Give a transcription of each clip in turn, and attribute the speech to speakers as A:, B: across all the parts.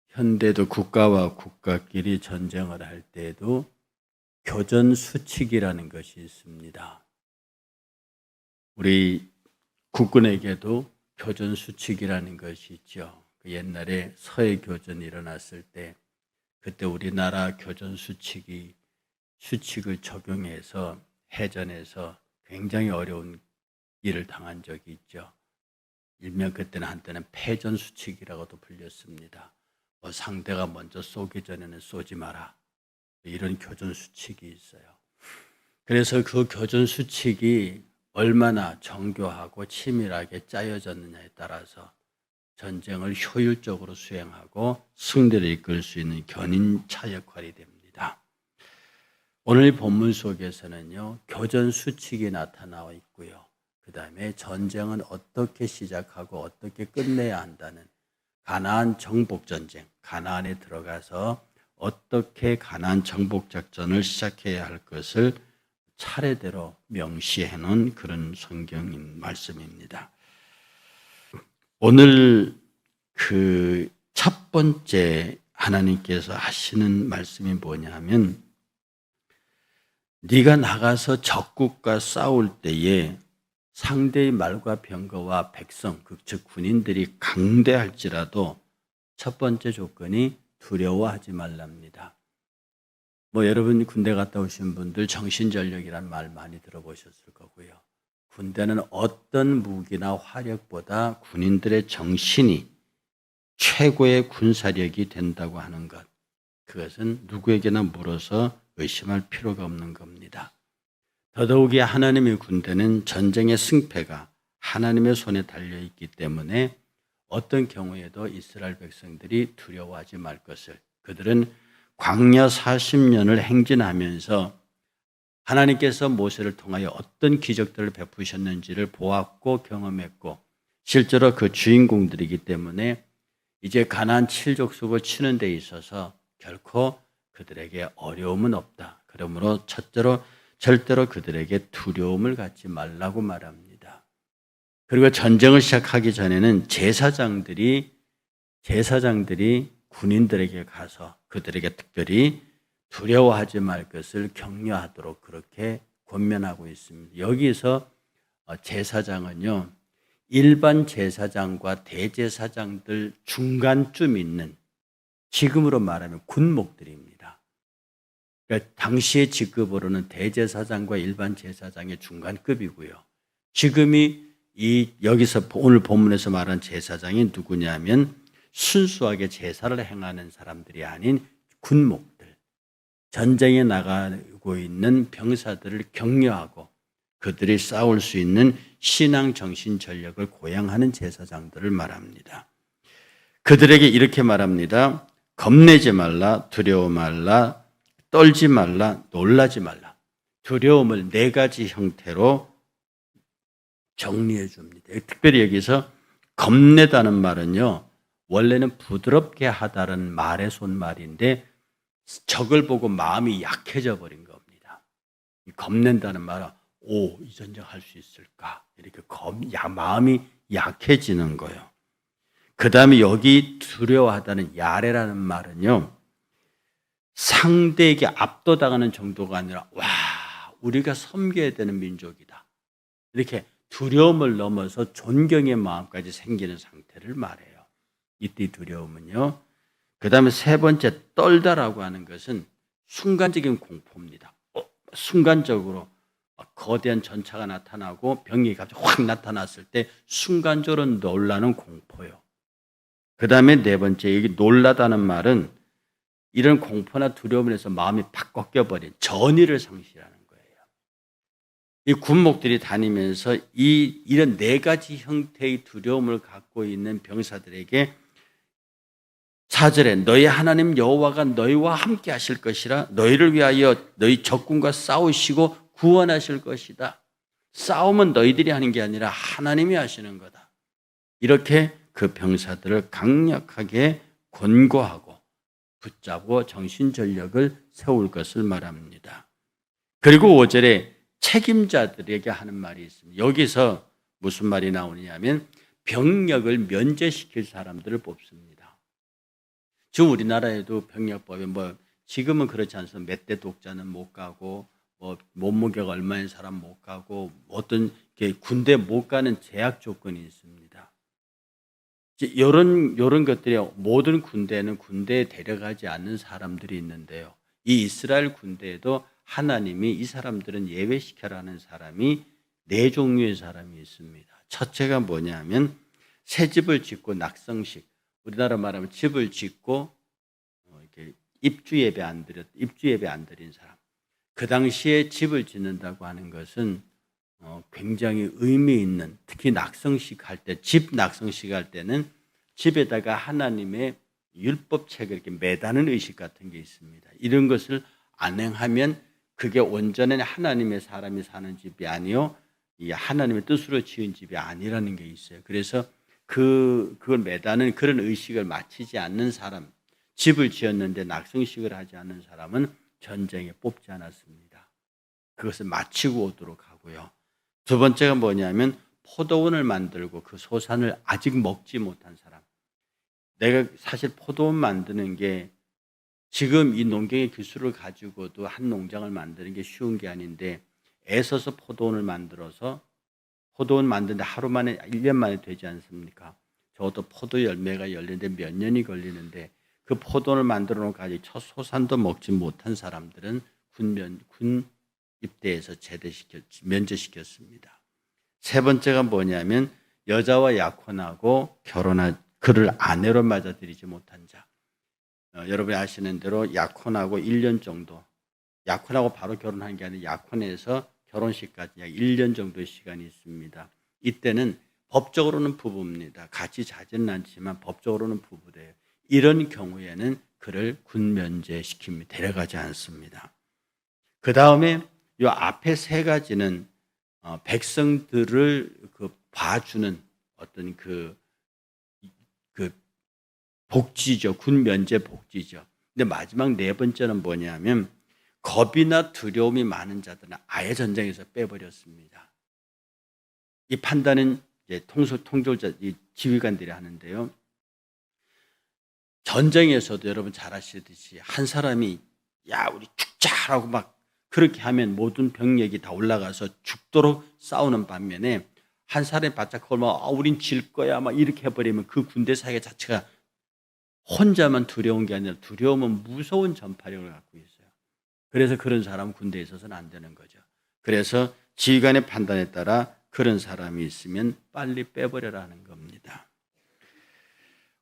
A: 현대도 국가와 국가끼리 전쟁을 할 때에도 교전 수칙이라는 것이 있습니다. 우리 국군에게도 교전 수칙이라는 것이 있죠. 옛날에 서해 교전이 일어났을 때 그때 우리나라 교전 수칙을 적용해서 해전에서 굉장히 어려운 일을 당한 적이 있죠. 일명 그때는 한때는 패전 수칙이라고도 불렸습니다. 상대가 먼저 쏘기 전에는 쏘지 마라. 이런 교전 수칙이 있어요. 그래서 그 교전 수칙이 얼마나 정교하고 치밀하게 짜여졌느냐에 따라서 전쟁을 효율적으로 수행하고 승리를 이끌 수 있는 견인차 역할이 됩니다. 오늘 본문 속에서는요, 교전 수칙이 나타나와 있고요. 그 다음에 전쟁은 어떻게 시작하고 어떻게 끝내야 한다는 가나안 정복전쟁, 가나안에 들어가서 어떻게 가나안 정복작전을 시작해야 할 것을 차례대로 명시해 놓은 그런 성경인 말씀입니다. 오늘 그 첫 번째 하나님께서 하시는 말씀이 뭐냐 하면 네가 나가서 적국과 싸울 때에 상대의 말과 병거와 백성, 즉 군인들이 강대할지라도 첫 번째 조건이 두려워하지 말랍니다. 여러분 군대 갔다 오신 분들 정신전력이란 말 많이 들어보셨을 거고요. 군대는 어떤 무기나 화력보다 군인들의 정신이 최고의 군사력이 된다고 하는 것, 그것은 누구에게나 물어서 의심할 필요가 없는 겁니다. 더더욱이 하나님의 군대는 전쟁의 승패가 하나님의 손에 달려있기 때문에 어떤 경우에도 이스라엘 백성들이 두려워하지 말 것을, 그들은 광야 40년을 행진하면서 하나님께서 모세를 통하여 어떤 기적들을 베푸셨는지를 보았고 경험했고 실제로 그 주인공들이기 때문에 이제 가나안 7족속을 치는 데 있어서 결코 그들에게 어려움은 없다. 그러므로 첫째로 절대로 그들에게 두려움을 갖지 말라고 말합니다. 그리고 전쟁을 시작하기 전에는 제사장들이 군인들에게 가서 그들에게 특별히 두려워하지 말 것을 격려하도록 그렇게 권면하고 있습니다. 여기서 제사장은요, 일반 제사장과 대제사장들 중간쯤 있는, 지금으로 말하면 군목들입니다. 그러니까 당시의 직급으로는 대제사장과 일반 제사장의 중간급이고요. 지금이 여기서 오늘 본문에서 말한 제사장이 누구냐면 순수하게 제사를 행하는 사람들이 아닌 군목들, 전쟁에 나가고 있는 병사들을 격려하고 그들이 싸울 수 있는 신앙 정신 전력을 고양하는 제사장들을 말합니다. 그들에게 이렇게 말합니다. 겁내지 말라, 두려워 말라, 떨지 말라, 놀라지 말라. 두려움을 4가지 형태로 정리해 줍니다. 특별히 여기서 겁내다는 말은요, 원래는 부드럽게 하다는 말의 손말인데 적을 보고 마음이 약해져 버린 겁니다. 겁낸다는 말은 이 전쟁 할 수 있을까? 이렇게 마음이 약해지는 거예요. 그 다음에 여기 두려워하다는 야레라는 말은요, 상대에게 압도당하는 정도가 아니라 우리가 섬겨야 되는 민족이다. 이렇게 두려움을 넘어서 존경의 마음까지 생기는 상태를 말해요. 이때 두려움은요. 그 다음에 3번째 떨다라고 하는 것은 순간적인 공포입니다. 순간적으로 거대한 전차가 나타나고 병력이 갑자기 확 나타났을 때 순간적으로 놀라는 공포요. 그 다음에 4번째, 여기 놀라다는 말은 이런 공포나 두려움에서 마음이 팍 꺾여버린 전의를 상실하는 거예요. 이 군목들이 다니면서 이런 4가지 형태의 두려움을 갖고 있는 병사들에게 4절에 너희 하나님 여호와가 너희와 함께 하실 것이라, 너희를 위하여 너희 적군과 싸우시고 구원하실 것이다. 싸움은 너희들이 하는 게 아니라 하나님이 하시는 거다. 이렇게 그 병사들을 강력하게 권고하고 붙잡고 정신전력을 세울 것을 말합니다. 그리고 5절에 책임자들에게 하는 말이 있습니다. 여기서 무슨 말이 나오느냐면 병력을 면제시킬 사람들을 뽑습니다. 지금 우리나라에도 병력법에 지금은 그렇지 않습니다. 몇 대 독자는 못 가고 몸무게가 얼마인 사람 못 가고 어떤 군대 못 가는 제약 조건이 있습니다. 이런 것들이 모든 군대는 군대에 데려가지 않는 사람들이 있는데요. 이 이스라엘 군대에도 하나님이 이 사람들은 예외시켜라는 사람이 4종류의 사람이 있습니다. 첫째가 뭐냐면 새 집을 짓고 낙성식, 우리나라 말하면 집을 짓고 이렇게 입주 예배 안 드린 사람. 그 당시에 집을 짓는다고 하는 것은 굉장히 의미 있는, 특히 낙성식 할 때, 집 낙성식 할 때는 집에다가 하나님의 율법책을 이렇게 매다는 의식 같은 게 있습니다. 이런 것을 안 행하면 그게 온전히 하나님의 사람이 사는 집이 아니요, 이 하나님의 뜻으로 지은 집이 아니라는 게 있어요. 그래서 그걸 매다는 그런 의식을 마치지 않는 사람, 집을 지었는데 낙성식을 하지 않는 사람은 전쟁에 뽑지 않았습니다. 그것을 마치고 오도록 하고요. 두 번째가 뭐냐면 포도원을 만들고 그 소산을 아직 먹지 못한 사람. 내가 사실 포도원 만드는 게 지금 이 농경의 기술을 가지고도 한 농장을 만드는 게 쉬운 게 아닌데, 애써서 포도원을 만들어서 포도원 만드는데 하루 만에 1년 만에 되지 않습니까? 저도 포도 열매가 열리는데 몇 년이 걸리는데 그 포도원을 만들어 놓고 아직 첫 소산도 먹지 못한 사람들은 군 입대에서 면제시켰습니다. 세 번째가 뭐냐면 여자와 약혼하고 그를 아내로 맞아들이지 못한 자. 여러분이 아시는 대로 약혼하고 1년 정도, 약혼하고 바로 결혼한 게 아니라 약혼해서 결혼식까지 약 1년 정도의 시간이 있습니다. 이때는 법적으로는 부부입니다. 같이 자지는 않지만 법적으로는 부부래요. 이런 경우에는 그를 군 면제시킵니다. 데려가지 않습니다. 그 다음에 이 앞에 세 가지는 백성들을 봐주는 어떤 그 복지죠. 군 면제 복지죠. 근데 마지막 네 번째는 뭐냐면 겁이나 두려움이 많은 자들은 아예 전쟁에서 빼버렸습니다. 이 판단은 이제 통솔자, 지휘관들이 하는데요. 전쟁에서도 여러분 잘 아시듯이 한 사람이 야 우리 죽자라고 막 그렇게 하면 모든 병력이 다 올라가서 죽도록 싸우는 반면에 한 사람이 바짝 걸면 우린 질 거야 막 이렇게 해버리면 그 군대 사회 자체가 혼자만 두려운 게 아니라 두려움은 무서운 전파력을 갖고 있어요. 그래서 그런 사람은 군대에 있어서는 안 되는 거죠. 그래서 지휘관의 판단에 따라 그런 사람이 있으면 빨리 빼버려라는 겁니다.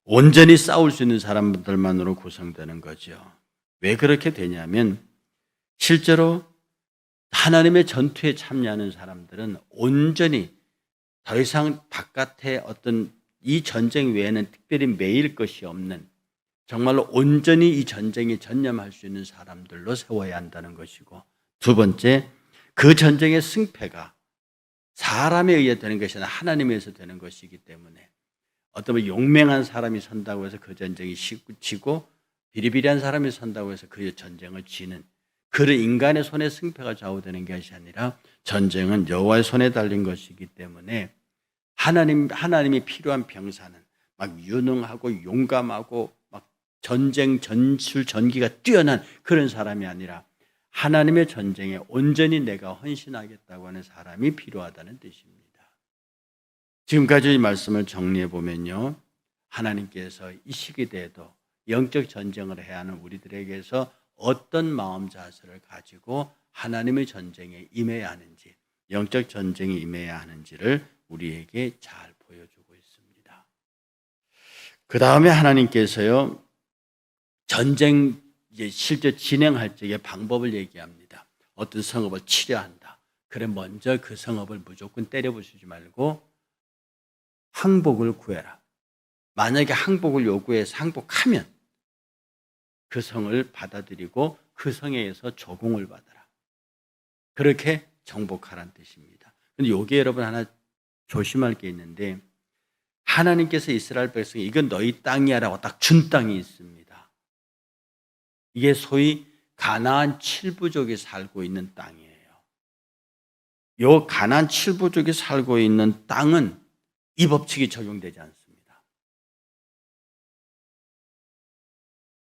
A: 온전히 싸울 수 있는 사람들만으로 구성되는 거죠. 왜 그렇게 되냐면 실제로 하나님의 전투에 참여하는 사람들은 온전히 더 이상 바깥에 어떤 이 전쟁 외에는 특별히 매일 것이 없는 정말로 온전히 이 전쟁에 전념할 수 있는 사람들로 세워야 한다는 것이고, 두 번째, 그 전쟁의 승패가 사람에 의해 되는 것이 아니라 하나님에 의해서 되는 것이기 때문에 어떤 용맹한 사람이 선다고 해서 그 전쟁이 지고 비리비리한 사람이 선다고 해서 그 전쟁을 지는 그런 인간의 손에 승패가 좌우되는 것이 아니라 전쟁은 여호와의 손에 달린 것이기 때문에 하나님이 필요한 병사는 막 유능하고 용감하고 막 전쟁 전술 전기가 뛰어난 그런 사람이 아니라 하나님의 전쟁에 온전히 내가 헌신하겠다고 하는 사람이 필요하다는 뜻입니다. 지금까지 이 말씀을 정리해 보면요, 하나님께서 이 시기대에도 영적 전쟁을 해야 하는 우리들에게서 어떤 마음 자세를 가지고 하나님의 전쟁에 임해야 하는지, 영적 전쟁에 임해야 하는지를 우리에게 잘 보여주고 있습니다. 그 다음에 하나님께서요, 전쟁 실제 진행할 적에 방법을 얘기합니다. 어떤 성읍을 치려 한다. 그래 먼저 그 성읍을 무조건 때려부수지 말고 항복을 구해라. 만약에 항복을 요구해서 항복하면 그 성을 받아들이고 그 성에서 조공을 받아라. 그렇게 정복하라는 뜻입니다. 근데 여기에 여러분 하나 조심할 게 있는데, 하나님께서 이스라엘 백성이 이건 너희 땅이야라고 딱 준 땅이 있습니다. 이게 소위 가나안 7부족이 살고 있는 땅이에요. 요 가나안 7부족이 살고 있는 땅은 이 법칙이 적용되지 않습니다.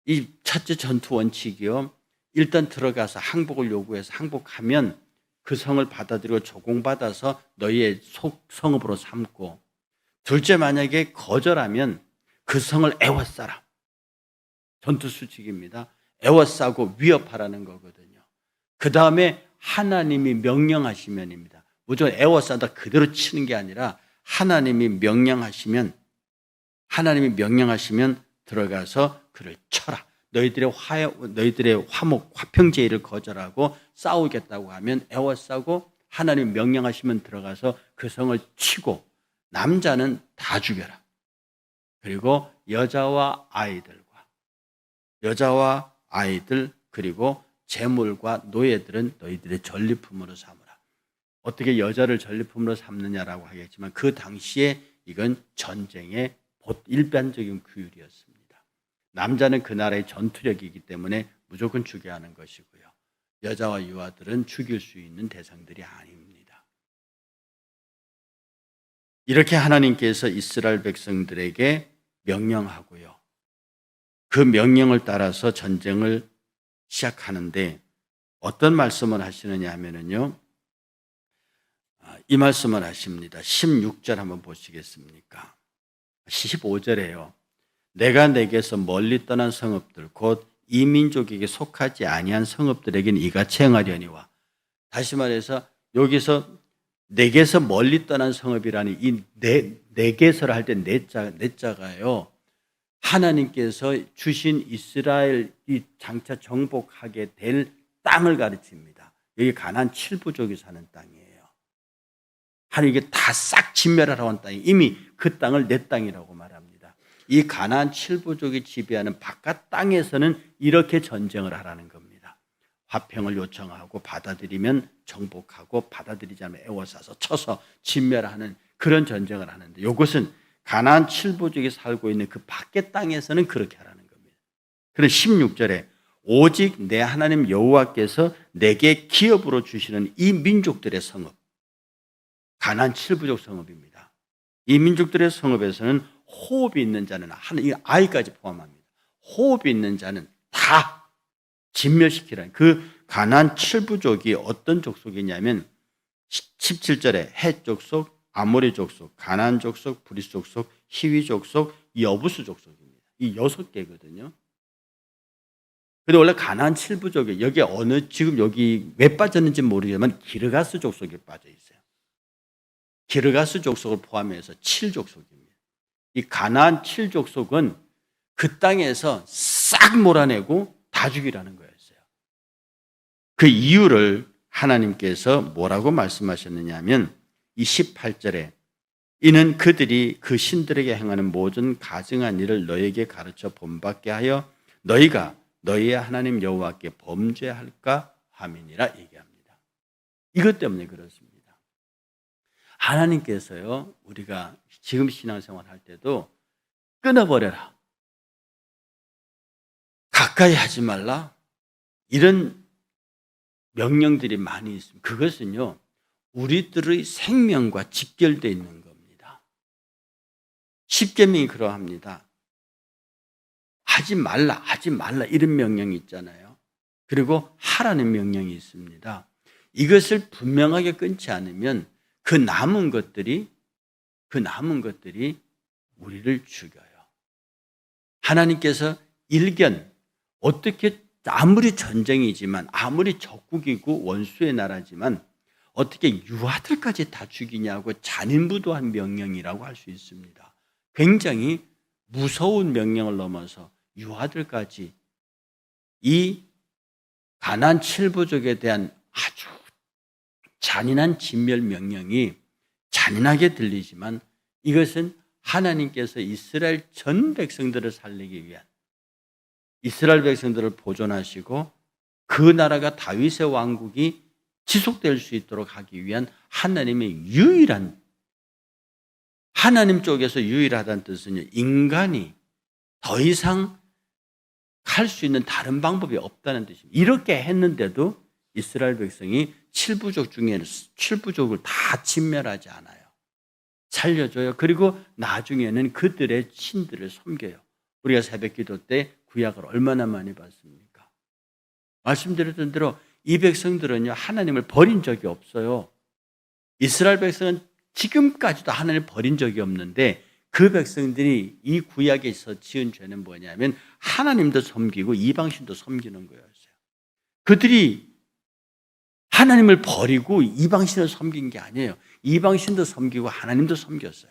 A: 이 첫째 전투 원칙이요. 일단 들어가서 항복을 요구해서 항복하면 그 성을 받아들이고 조공받아서 너희의 성읍으로 삼고, 둘째 만약에 거절하면 그 성을 애워싸라. 전투 수칙입니다. 애워싸고 위협하라는 거거든요. 그 다음에 하나님이 명령하시면입니다. 무조건 애워싸다 그대로 치는 게 아니라 하나님이 명령하시면 들어가서 그를 쳐라. 너희들의 화목, 화평제의를 거절하고 싸우겠다고 하면 애워싸고, 하나님 명령하시면 들어가서 그 성을 치고, 남자는 다 죽여라. 그리고 여자와 아이들 그리고 재물과 노예들은 너희들의 전리품으로 삼으라. 어떻게 여자를 전리품으로 삼느냐라고 하겠지만 그 당시에 이건 전쟁의 일반적인 규율이었습니다. 남자는 그 나라의 전투력이기 때문에 무조건 죽여야 하는 것이고요. 여자와 유아들은 죽일 수 있는 대상들이 아닙니다. 이렇게 하나님께서 이스라엘 백성들에게 명령하고요. 그 명령을 따라서 전쟁을 시작하는데 어떤 말씀을 하시느냐 하면요. 이 말씀을 하십니다. 16절 한번 보시겠습니까? 15절에요. 내가 내게서 멀리 떠난 성읍들 곧 이 민족에게 속하지 아니한 성읍들에게는 이같이 행하려니와. 다시 말해서 여기서 내게서 멀리 떠난 성읍이라는 이 내게서를 할 때 내자가요. 하나님께서 주신 이스라엘이 장차 정복하게 될 땅을 가르칩니다. 여기 가나안 7부족이 사는 땅이에요. 하나님께 다 싹 진멸하러 온 땅이 이미 그 땅을 내 땅이라고 말합니다. 이 가나안 7부족이 지배하는 바깥 땅에서는 이렇게 전쟁을 하라는 겁니다. 화평을 요청하고 받아들이면 정복하고, 받아들이지 않으면 애워싸서 쳐서 진멸하는 그런 전쟁을 하는데, 이것은 가나안 7부족이 살고 있는 그 밖의 땅에서는 그렇게 하라는 겁니다. 그래서 16절에 오직 내 하나님 여호와께서 내게 기업으로 주시는 이 민족들의 성읍, 가나안 7부족 성읍입니다. 이 민족들의 성읍에서는 호흡이 있는 자는, 이 아이까지 포함합니다. 호흡이 있는 자는 다 진멸시키라는, 그 가나안 7부족이 어떤 족속이냐면 17절에 헷 족속, 아모리 족속, 가나안 족속, 브리스 족속, 히위 족속, 여부스 족속입니다. 이 6개거든요. 근데 원래 가나안 7부족이 여기 지금 여기 왜 빠졌는지 모르지만 기르가스 족속이 빠져 있어요. 기르가스 족속을 포함해서 7족속입니다. 이 가나안 7족속은 그 땅에서 싹 몰아내고 다 죽이라는 거였어요. 그 이유를 하나님께서 뭐라고 말씀하셨느냐 하면 이 18절에 이는 그들이 그 신들에게 행하는 모든 가증한 일을 너에게 가르쳐 본받게 하여 너희가 너희의 하나님 여호와께 범죄할까 함이니라 얘기합니다. 이것 때문에 그렇습니다. 하나님께서요, 우리가 지금 신앙생활 할 때도 끊어버려라, 가까이 하지 말라, 이런 명령들이 많이 있습니다. 그것은요, 우리들의 생명과 직결되어 있는 겁니다. 십계명이 그러합니다. 하지 말라 이런 명령이 있잖아요. 그리고 하라는 명령이 있습니다. 이것을 분명하게 끊지 않으면 그 남은 것들이 우리를 죽여요. 하나님께서 어떻게 아무리 전쟁이지만, 아무리 적국이고 원수의 나라지만 어떻게 유아들까지 다 죽이냐고 잔인부도한 명령이라고 할 수 있습니다. 굉장히 무서운 명령을 넘어서 유아들까지, 이 가나안 7부족에 대한 아주 잔인한 진멸 명령이 잔인하게 들리지만 이것은 하나님께서 이스라엘 전 백성들을 살리기 위한, 이스라엘 백성들을 보존하시고 그 나라가 다윗의 왕국이 지속될 수 있도록 하기 위한 하나님의 유일한, 하나님 쪽에서 유일하다는 뜻은요, 인간이 더 이상 할 수 있는 다른 방법이 없다는 뜻입니다. 이렇게 했는데도 이스라엘 백성이 7부족 중에는 7부족을 다 진멸하지 않아요. 살려줘요. 그리고 나중에는 그들의 신들을 섬겨요. 우리가 새벽기도 때 구약을 얼마나 많이 봤습니까? 말씀드렸던 대로 이 백성들은요, 하나님을 버린 적이 없어요. 이스라엘 백성은 지금까지도 하나님을 버린 적이 없는데, 그 백성들이 이 구약에서 지은 죄는 뭐냐면 하나님도 섬기고 이방신도 섬기는 거였어요. 그들이 하나님을 버리고 이방신을 섬긴 게 아니에요. 이방신도 섬기고 하나님도 섬겼어요.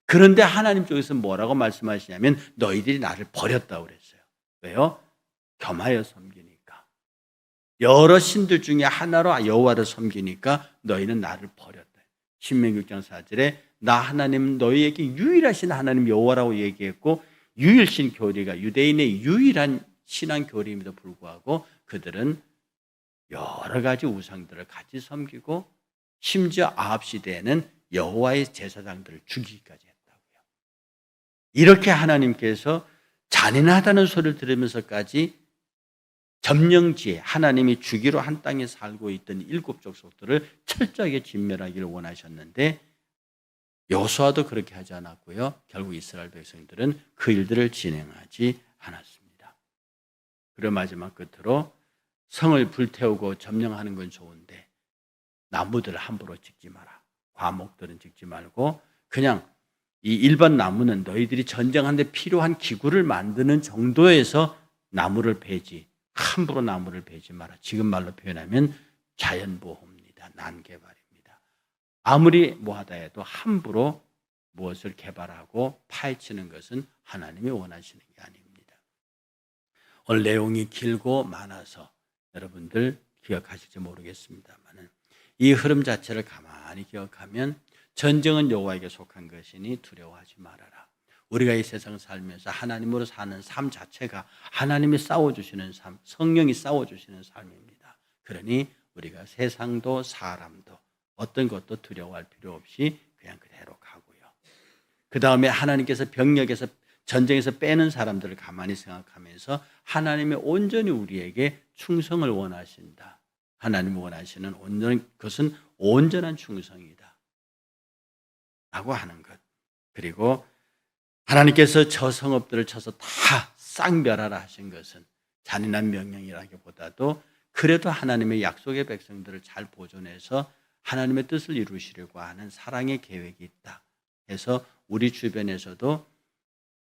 A: 그런데 하나님 쪽에서 뭐라고 말씀하시냐면 너희들이 나를 버렸다고 그랬어요. 왜요? 겸하여 섬기니까. 여러 신들 중에 하나로 여호와를 섬기니까 너희는 나를 버렸다. 신명기 6장 4절에 나 하나님 너희에게 유일하신 하나님 여호와라고 얘기했고, 유일신 교리가 유대인의 유일한 신앙 교리임에도 불구하고 그들은 여러 가지 우상들을 같이 섬기고 심지어 아합 시대에는 여호와의 제사장들을 죽이기까지 했다고요. 이렇게 하나님께서 잔인하다는 소리를 들으면서까지 점령지에 하나님이 주기로 한 땅에 살고 있던 일곱 족속들을 철저하게 진멸하기를 원하셨는데 여호수아도 그렇게 하지 않았고요. 결국 이스라엘 백성들은 그 일들을 진행하지 않았습니다. 그리고 마지막 끝으로 성을 불태우고 점령하는 건 좋은데 나무들을 함부로 찍지 마라. 과목들은 찍지 말고 그냥 이 일반 나무는 너희들이 전쟁하는데 필요한 기구를 만드는 정도에서 나무를 베지, 함부로 나무를 베지 마라. 지금 말로 표현하면 자연보호입니다. 난개발입니다. 아무리 뭐하다 해도 함부로 무엇을 개발하고 파헤치는 것은 하나님이 원하시는 게 아닙니다. 오늘 내용이 길고 많아서 여러분들 기억하실지 모르겠습니다만 이 흐름 자체를 가만히 기억하면 전쟁은 여호와에게 속한 것이니 두려워하지 말아라. 우리가 이 세상 살면서 하나님으로 사는 삶 자체가 하나님이 싸워주시는 삶, 성령이 싸워주시는 삶입니다. 그러니 우리가 세상도 사람도 어떤 것도 두려워할 필요 없이 그냥 그대로 가고요. 그 다음에 하나님께서 병력에서 전쟁에서 빼는 사람들을 가만히 생각하면서 하나님이 온전히 우리에게 충성을 원하신다. 하나님이 원하시는 것은 온전한 충성이다 라고 하는 것. 그리고 하나님께서 저 성읍들을 쳐서 다 쌍멸하라 하신 것은 잔인한 명령이라기보다도 그래도 하나님의 약속의 백성들을 잘 보존해서 하나님의 뜻을 이루시려고 하는 사랑의 계획이 있다 해서 우리 주변에서도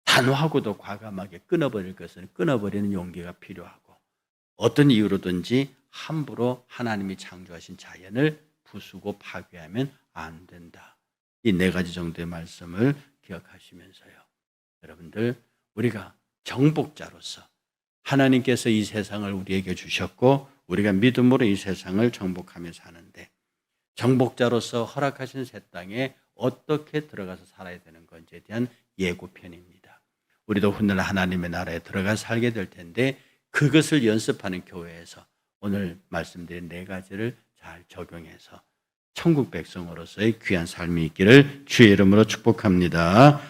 A: 단호하고도 과감하게 끊어버릴 것은 끊어버리는 용기가 필요하고 어떤 이유로든지 함부로 하나님이 창조하신 자연을 부수고 파괴하면 안 된다. 이 네 가지 정도의 말씀을 기억하시면서요. 여러분들 우리가 정복자로서 하나님께서 이 세상을 우리에게 주셨고 우리가 믿음으로 이 세상을 정복하며 사는데 정복자로서 허락하신 새 땅에 어떻게 들어가서 살아야 되는 건지에 대한 예고편입니다. 우리도 훗날 하나님의 나라에 들어가 살게 될 텐데 그것을 연습하는 교회에서 오늘 말씀드린 네 가지를 잘 적용해서 천국 백성으로서의 귀한 삶이 있기를 주의 이름으로 축복합니다.